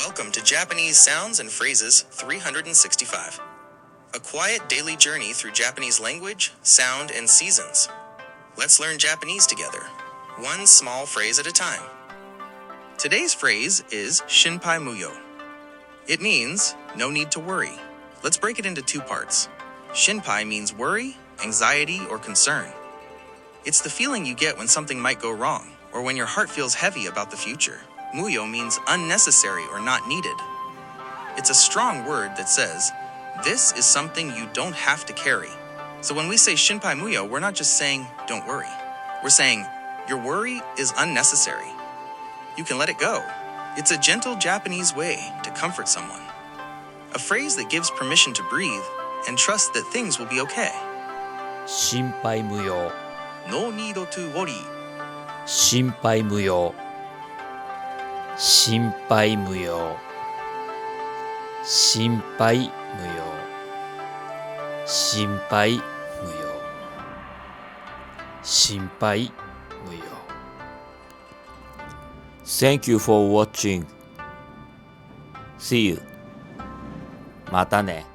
Welcome to Japanese Sounds and Phrases 365, a quiet daily journey through Japanese language, sound, and seasons. Let's learn Japanese together, one small phrase at a time. Today's phrase is Shinpai Muyō. It means no need to worry. Let's break it into two parts. Shinpai means worry, anxiety, or concern. It's the feeling you get when something might go wrong, or when your heart feels heavy about the future. Muyō means unnecessary or not needed. It's a strong word that says, this is something you don't have to carry. So when we say Shinpai Muyō, we're not just saying, don't worry. We're saying, your worry is unnecessary. You can let it go. It's a gentle Japanese way to comfort someone. A phrase that gives permission to breathe and trust that things will be okay. 心配無用 No need to worry. 心配無用心配無用心配無用心配無用心配無用 Thank you for watching. See you. またね。